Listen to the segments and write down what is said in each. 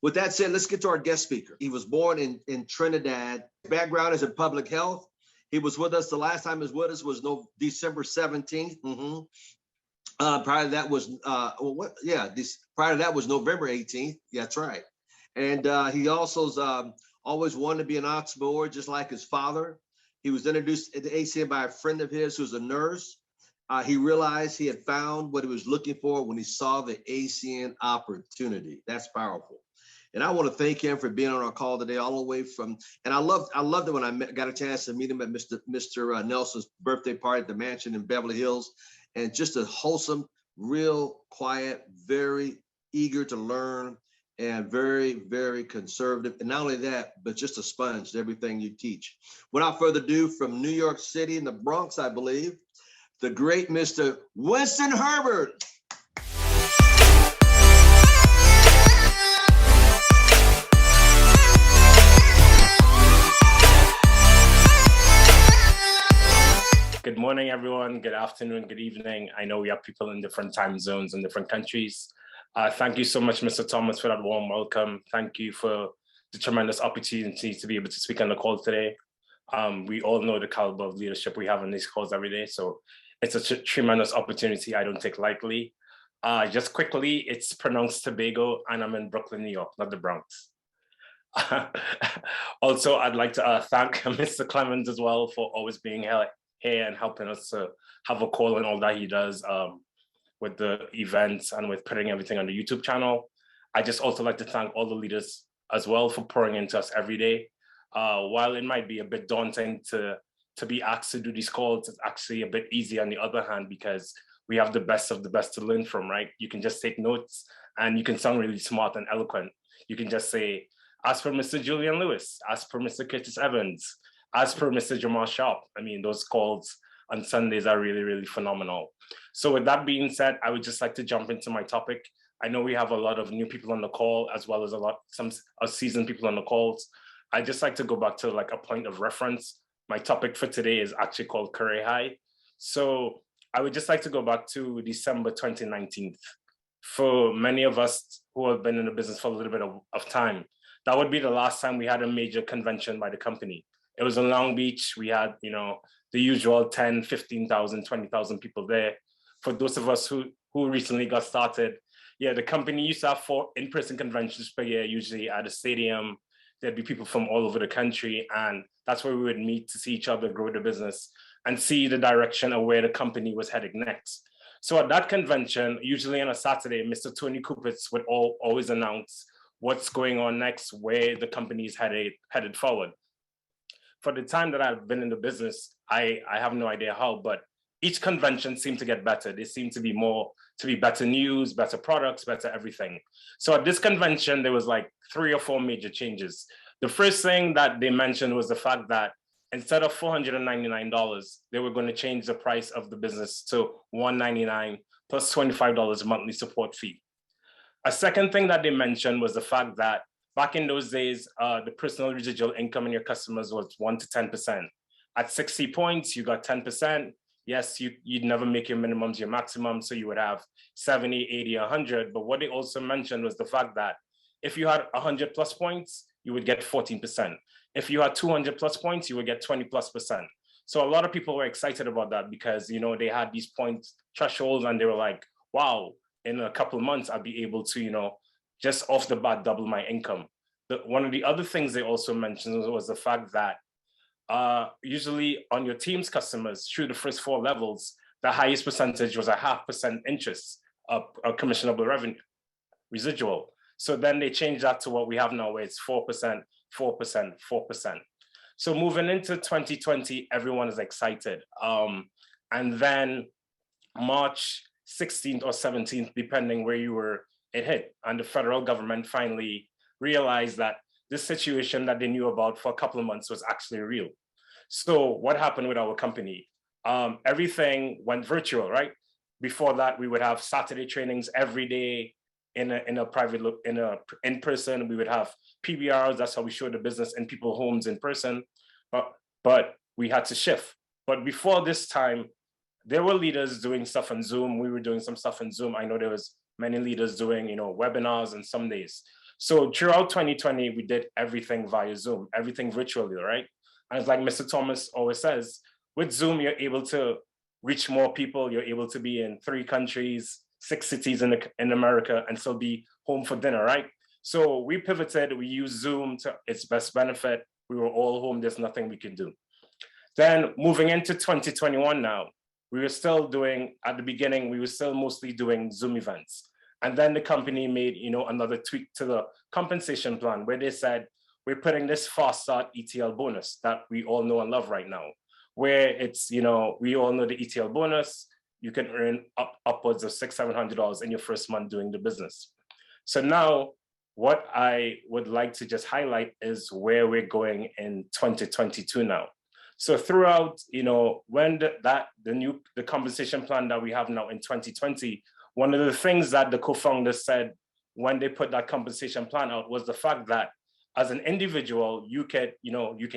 With that said, let's get to our guest speaker. He was born in Trinidad. Background is in public health. He was with us the last time he was with us was December 17th. Prior to that was prior to that was November 18th. Yeah, that's right. And he also's always wanted to be an entrepreneur, just like his father. He was introduced to ACN by a friend of his who's a nurse. He realized he had found what he was looking for when he saw the ACN opportunity. That's powerful. And I want to thank him for being on our call today, all the way from, and I loved it when I got a chance to meet him at Mr. Nelson's birthday party at the mansion in Beverly Hills. And just a wholesome, real quiet, very eager to learn, and very, very conservative. And not only that, but just a sponge to everything you teach. Without further ado, from New York City in the Bronx, I believe, the great Mr. Winston Herbert. Good morning, everyone. Good afternoon, good evening. I know we have people in different time zones in different countries. Thank you so much, Mr. Thomas, for that warm welcome. Thank you for the tremendous opportunity to be able to speak on the call today. We all know the caliber of leadership we have on these calls every day, so it's a tremendous opportunity I don't take lightly. Just quickly, it's pronounced Tobago, and I'm in Brooklyn, New York, not the Bronx. Also, I'd like to thank Mr. Clemens as well for always being here and helping us to have a call and all that he does with the events and with putting everything on the YouTube channel. I just also like to thank all the leaders as well for pouring into us every day. While it might be a bit daunting to be asked to do these calls, it's actually a bit easy on the other hand, because we have the best of the best to learn from, right? You can just take notes and you can sound really smart and eloquent. You can just say, as per Mr. Julian Lewis, as per Mr. Curtis Evans, as per Mr. Jamal Sharp. I mean, those calls on Sundays are really, really phenomenal. So with that being said, I would just like to jump into my topic. I know we have a lot of new people on the call, as well as some seasoned people on the calls. I just like to go back to like a point of reference. My topic for today is actually called Career High. So I would just like to go back to December 2019. For many of us who have been in the business for a little bit of time, that would be the last time we had a major convention by the company. It was in Long Beach. We had, the usual 10, 15,000, 20,000 people there. For those of us who recently got started, yeah, the company used to have 4 in-person conventions per year, usually at a stadium. There'd be people from all over the country, and that's where we would meet to see each other grow the business and see the direction of where the company was heading next. So at that convention, usually on a Saturday, Mr. Tony Kupitz would always announce what's going on next, where the company is headed forward. For the time that I've been in the business, I have no idea how, but each convention seemed to get better. There seemed to be better news, better products, better everything. So at this convention, there was like 3 or 4 major changes. The first thing that they mentioned was the fact that instead of $499, they were going to change the price of the business to $199 plus $25 monthly support fee. A second thing that they mentioned was the fact that back in those days, the personal residual income in your customers was 1 to 10%. At 60 points, you got 10%. Yes, you'd never make your minimums your maximum, so you would have 70, 80, 100. But what they also mentioned was the fact that if you had 100 plus points, you would get 14%. If you had 200 plus points, you would get 20 plus %. So a lot of people were excited about that because, they had these points thresholds and they were like, wow, in a couple of months, I'll be able to, just off the bat, double my income. One of the other things they also mentioned was the fact that usually on your team's customers, through the first 4 levels, the highest percentage was a 0.5% interest of commissionable revenue, residual. So then they changed that to what we have now, where it's 4%, 4%, 4%. So moving into 2020, everyone is excited. And then March 16th or 17th, depending where you were, it hit. And the federal government finally realized that this situation that they knew about for a couple of months was actually real. So what happened with our company? Everything went virtual, right? Before that, we would have Saturday trainings every day in person. We would have PBRs. That's how we showed the business in people's homes in person. But we had to shift. But before this time, there were leaders doing stuff on Zoom. We were doing some stuff on Zoom. I know there was many leaders doing, webinars on some days. So throughout 2020, we did everything via Zoom, everything virtually, right? And it's like Mr. Thomas always says, with Zoom, you're able to reach more people. You're able to be in 3 countries, 6 cities in America, and still be home for dinner, right? So we pivoted, we used Zoom to its best benefit. We were all home, there's nothing we can do. Then moving into 2021 now, we were still doing, at the beginning, we were still mostly doing Zoom events. And then the company made, another tweak to the compensation plan where they said, we're putting this fast start ETL bonus that we all know and love right now, where it's, we all know the ETL bonus, you can earn upwards of $600-700 in your first month doing the business. So now what I would like to just highlight is where we're going in 2022 now. So throughout, when the compensation plan that we have now in 2020, one of the things that the co-founders said when they put that compensation plan out was the fact that as an individual, you can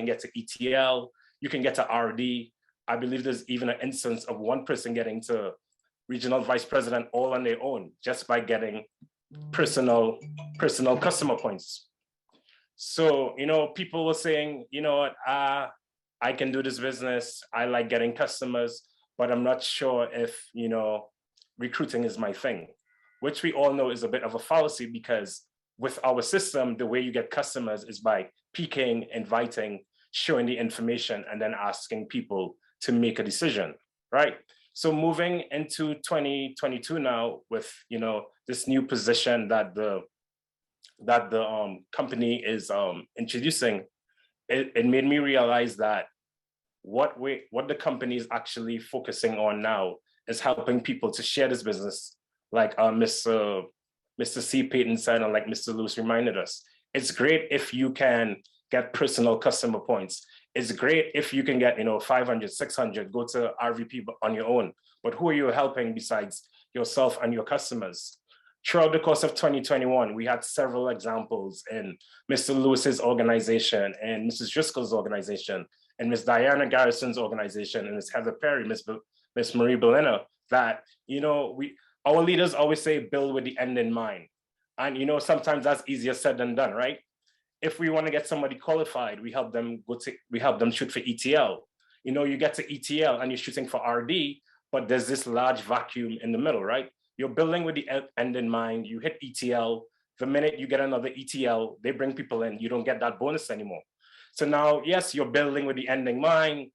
get to ETL, you can get to RD. I believe there's even an instance of one person getting to regional vice president all on their own just by getting personal customer points. So, people were saying, what, I can do this business. I like getting customers, but I'm not sure if, recruiting is my thing, which we all know is a bit of a fallacy because with our system, the way you get customers is by peeking, inviting, showing the information, and then asking people to make a decision, right? So moving into 2022 now with, this new position that the company is introducing, it made me realize that what the company is actually focusing on now is helping people to share this business, like Mr. C. Payton said, and like Mr. Lewis reminded us. It's great if you can get personal customer points. It's great if you can get 500, 600, go to RVP on your own. But who are you helping besides yourself and your customers? Throughout the course of 2021, we had several examples in Mr. Lewis's organization and Mrs. Driscoll's organization and Miss Diana Garrison's organization and Miss Heather Perry, Miss Marie Belena, that, our leaders always say, build with the end in mind. And, sometimes that's easier said than done, right? If we want to get somebody qualified, we help them shoot for ETL. You get to ETL and you're shooting for RD, but there's this large vacuum in the middle, right? You're building with the end in mind, you hit ETL, the minute you get another ETL, they bring people in, you don't get that bonus anymore. So now, yes, you're building with the end in mind,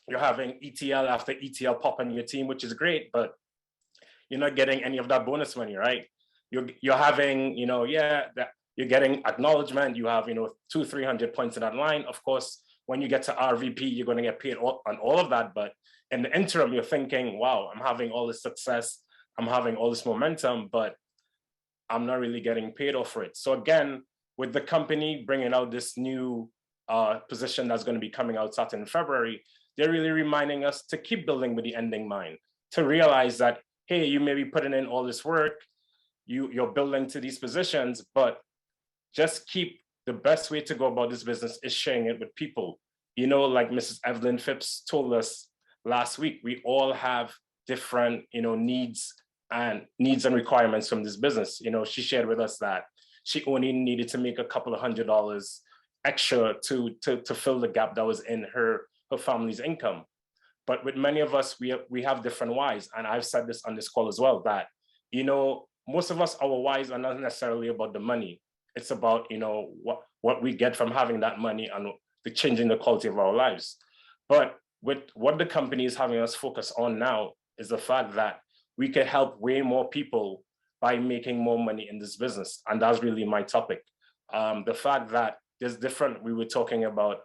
you're having ETL after ETL pop on your team, which is great, but you're not getting any of that bonus money, right? You're having, you're getting acknowledgement, you have, 200-300 points in that line. Of course, when you get to RVP, you're going to get paid on all of that. But in the interim, you're thinking, wow, I'm having all this success, I'm having all this momentum, but I'm not really getting paid off for it. So again, with the company bringing out this new position that's going to be coming out starting in February, they're really reminding us to keep building with the end in mind, to realize that, hey, you may be putting in all this work, you're building to these positions, but just keep the best way to go about this business is sharing it with people. Like Mrs. Evelyn Phipps told us last week, we all have different, needs and requirements from this business. She shared with us that she only needed to make a couple of $100 extra to fill the gap that was in her family's income. But with many of us, we have different whys. And I've said this on this call as well, that, most of us, our whys are not necessarily about the money. It's about, what we get from having that money and the changing the quality of our lives. But with what the company is having us focus on now is the fact that we can help way more people by making more money in this business. And that's really my topic. The fact that there's different, we were talking about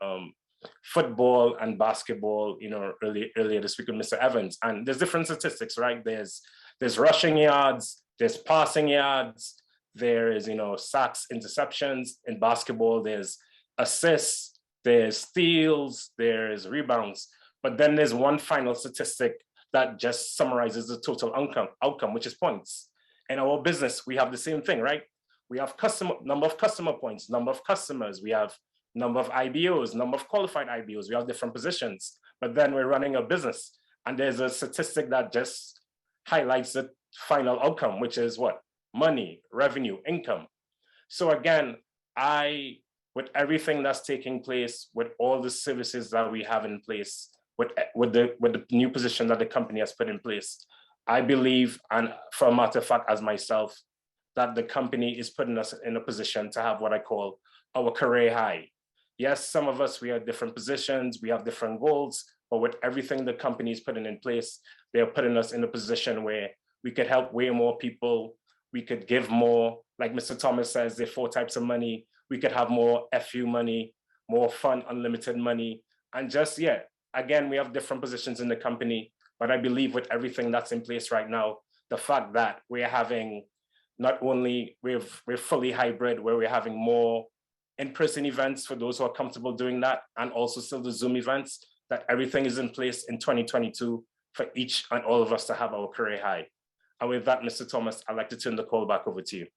football and basketball, earlier this week with Mr. Evans, and there's different statistics, right? There's rushing yards, there's passing yards, there is, sacks, interceptions. In basketball, there's assists, there's steals, there's rebounds. But then there's one final statistic that just summarizes the total outcome, which is points. In our business, we have the same thing, right? We have number of customer points, number of customers, we have number of IBOs, number of qualified IBOs, we have different positions, but then we're running a business. And there's a statistic that just highlights the final outcome, which is what? Money, revenue, income. So again, with everything that's taking place, with all the services that we have in place, with the new position that the company has put in place, I believe, and for a matter of fact, as myself, that the company is putting us in a position to have what I call our career high. Yes, some of us, we have different positions, we have different goals, but with everything the company is putting in place, they're putting us in a position where we could help way more people, we could give more, like Mr. Thomas says, there are 4 types of money, we could have more FU money, more fun, unlimited money, and just, yeah, again, we have different positions in the company, but I believe with everything that's in place right now, the fact that we're having not only we're fully hybrid, where we're having more in-person events for those who are comfortable doing that, and also still the Zoom events, that everything is in place in 2022 for each and all of us to have our career high. And with that, Mr. Thomas, I'd like to turn the call back over to you.